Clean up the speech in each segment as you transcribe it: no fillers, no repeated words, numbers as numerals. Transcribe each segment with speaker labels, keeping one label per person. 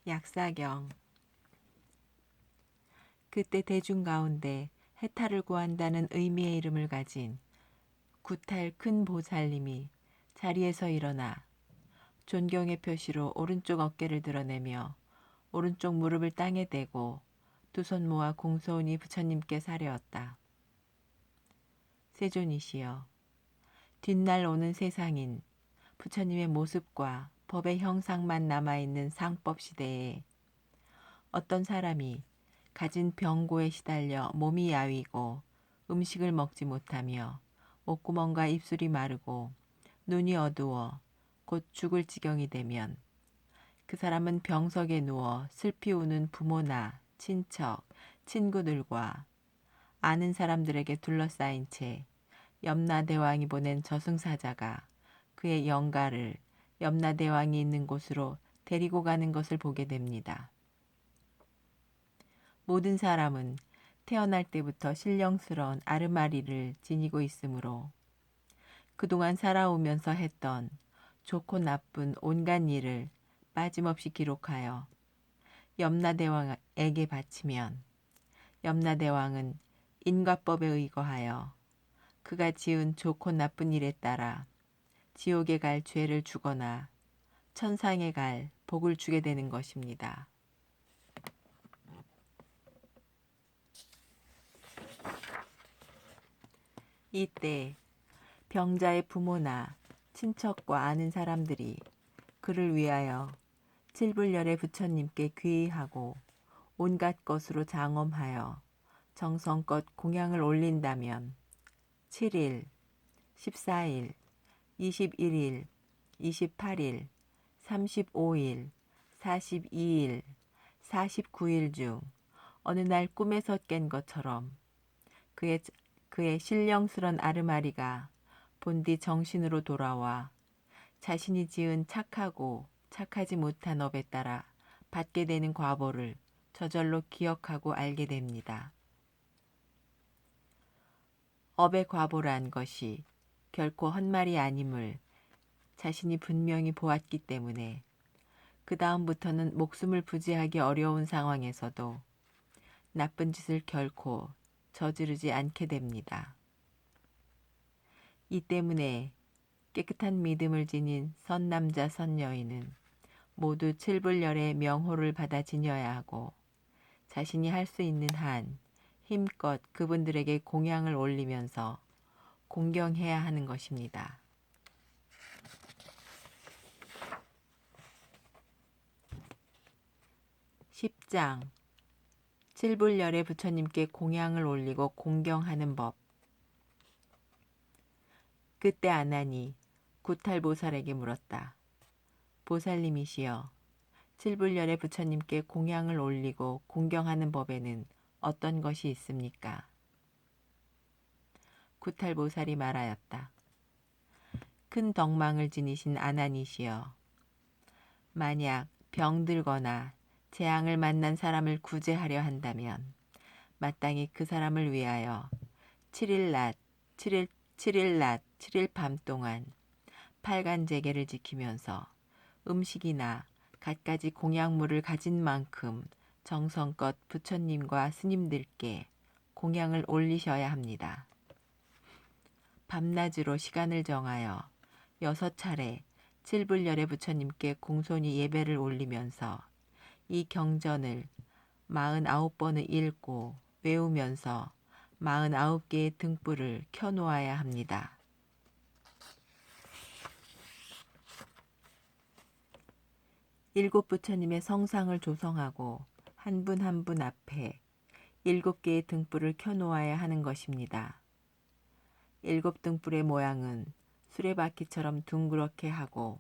Speaker 1: 약사경. 그때 대중 가운데 해탈을 구한다는 의미의 이름을 가진 구탈 큰 보살님이 자리에서 일어나 존경의 표시로 오른쪽 어깨를 드러내며 오른쪽 무릎을 땅에 대고 두 손 모아 공손히 부처님께 사려었다. 세존이시여, 뒷날 오는 세상인 부처님의 모습과 법의 형상만 남아있는 상법 시대에 어떤 사람이 가진 병고에 시달려 몸이 야위고 음식을 먹지 못하며 목구멍과 입술이 마르고 눈이 어두워 곧 죽을 지경이 되면 그 사람은 병석에 누워 슬피 우는 부모나 친척, 친구들과 아는 사람들에게 둘러싸인 채 염라대왕이 보낸 저승사자가 그의 영가를 염라대왕이 있는 곳으로 데리고 가는 것을 보게 됩니다. 모든 사람은 태어날 때부터 신령스러운 아르마리를 지니고 있으므로 그동안 살아오면서 했던 좋고 나쁜 온갖 일을 빠짐없이 기록하여 염라대왕에게 바치면 염라대왕은 인과법에 의거하여 그가 지은 좋고 나쁜 일에 따라 지옥에 갈 죄를 주거나 천상에 갈 복을 주게 되는 것입니다. 이때 병자의 부모나 친척과 아는 사람들이 그를 위하여 칠불열의 부처님께 귀의하고 온갖 것으로 장엄하여 정성껏 공양을 올린다면 7일, 14일, 21일, 28일, 35일, 42일, 49일 중 어느 날 꿈에서 깬 것처럼 그의 신령스런 아르마리가 본디 정신으로 돌아와 자신이 지은 착하고 착하지 못한 업에 따라 받게 되는 과보를 저절로 기억하고 알게 됩니다. 업의 과보란 것이 결코 헛말이 아님을 자신이 분명히 보았기 때문에 그 다음부터는 목숨을 부지하기 어려운 상황에서도 나쁜 짓을 결코 저지르지 않게 됩니다. 이 때문에 깨끗한 믿음을 지닌 선남자 선여인은 모두 칠불열의 명호를 받아 지녀야 하고 자신이 할 수 있는 한 힘껏 그분들에게 공양을 올리면서 공경해야 하는 것입니다. 10장 칠불열의 부처님께 공양을 올리고 공경하는 법. 그때 아난이 구탈보살에게 물었다. 보살님이시여, 칠불열의 부처님께 공양을 올리고 공경하는 법에는 어떤 것이 있습니까? 구탈보살이 말하였다. 큰 덕망을 지니신 아난이시여, 만약 병들거나 재앙을 만난 사람을 구제하려 한다면 마땅히 그 사람을 위하여 7일 낮, 7일 밤 동안 팔간제계를 지키면서 음식이나 갖가지 공양물을 가진 만큼 정성껏 부처님과 스님들께 공양을 올리셔야 합니다. 밤낮으로 시간을 정하여 6차례 칠불열의 부처님께 공손히 예배를 올리면서 이 경전을 49번을 읽고 외우면서 49개의 등불을 켜놓아야 합니다. 일곱 부처님의 성상을 조성하고 한 분 한 분 앞에 7개의 등불을 켜놓아야 하는 것입니다. 7등불의 모양은 수레바퀴처럼 둥그렇게 하고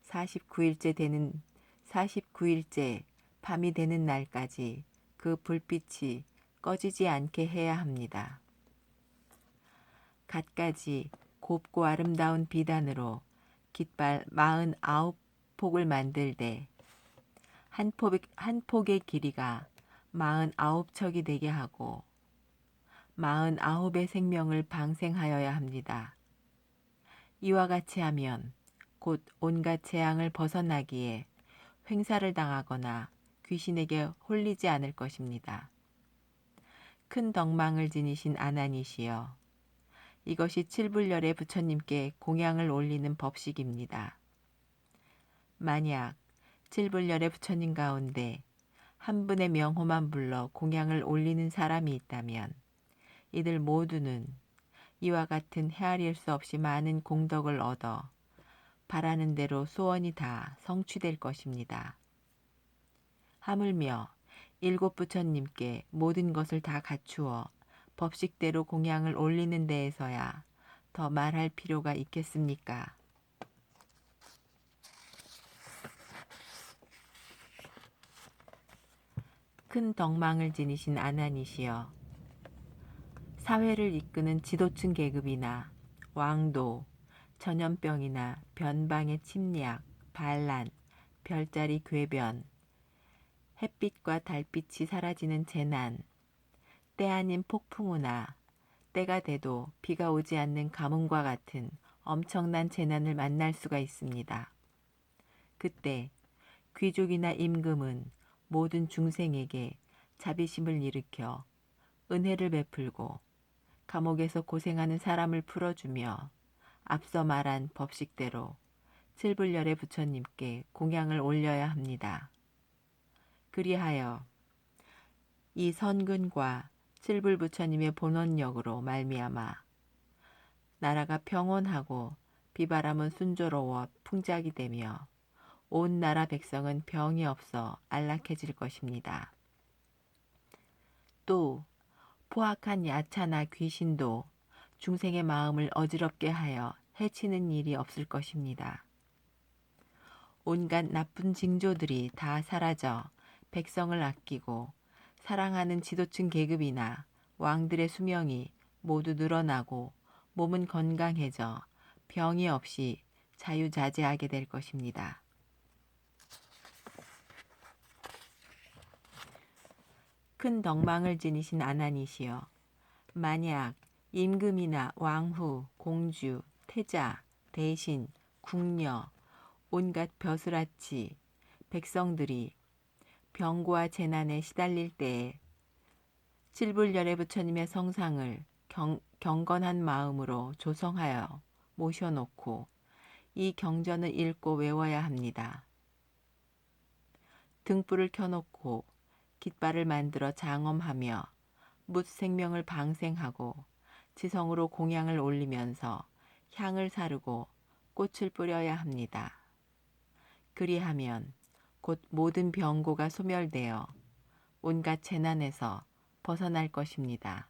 Speaker 1: 49일째 밤이 되는 날까지 그 불빛이 꺼지지 않게 해야 합니다. 갖가지 곱고 아름다운 비단으로 깃발 49폭을 만들되 한 폭의 길이가 49척이 되게 하고 49의 생명을 방생하여야 합니다. 이와 같이 하면 곧 온갖 재앙을 벗어나기에 횡사를 당하거나 귀신에게 홀리지 않을 것입니다. 큰 덕망을 지니신 아나니시여, 이것이 칠불열의 부처님께 공양을 올리는 법식입니다. 만약 칠불열의 부처님 가운데 한 분의 명호만 불러 공양을 올리는 사람이 있다면 이들 모두는 이와 같은 헤아릴 수 없이 많은 공덕을 얻어 바라는 대로 소원이 다 성취될 것입니다. 하물며 일곱 부처님께 모든 것을 다 갖추어 법식대로 공양을 올리는 데에서야 더 말할 필요가 있겠습니까? 큰 덕망을 지니신 아나니시여, 사회를 이끄는 지도층 계급이나 왕도, 전염병이나 변방의 침략, 반란, 별자리 궤변, 햇빛과 달빛이 사라지는 재난, 때 아닌 폭풍우나 때가 돼도 비가 오지 않는 가뭄과 같은 엄청난 재난을 만날 수가 있습니다. 그때 귀족이나 임금은 모든 중생에게 자비심을 일으켜 은혜를 베풀고 감옥에서 고생하는 사람을 풀어주며 앞서 말한 법식대로 칠불열의 부처님께 공양을 올려야 합니다. 그리하여 이 선근과 칠불 부처님의 본원력으로 말미암아 나라가 평온하고 비바람은 순조로워 풍작이 되며 온 나라 백성은 병이 없어 안락해질 것입니다. 또 포악한 야차나 귀신도 중생의 마음을 어지럽게 하여 해치는 일이 없을 것입니다. 온갖 나쁜 징조들이 다 사라져 백성을 아끼고 사랑하는 지도층 계급이나 왕들의 수명이 모두 늘어나고 몸은 건강해져 병이 없이 자유자재하게 될 것입니다. 큰 덕망을 지니신 아나니시여, 만약 임금이나 왕후, 공주, 태자, 대신, 궁녀, 온갖 벼슬아치, 백성들이 병고와 재난에 시달릴 때에 칠불열의 부처님의 성상을 경건한 마음으로 조성하여 모셔놓고 이 경전을 읽고 외워야 합니다. 등불을 켜놓고 깃발을 만들어 장엄하며 묻 생명을 방생하고 지성으로 공양을 올리면서 향을 사르고 꽃을 뿌려야 합니다. 그리하면 곧 모든 병고가 소멸되어 온갖 재난에서 벗어날 것입니다.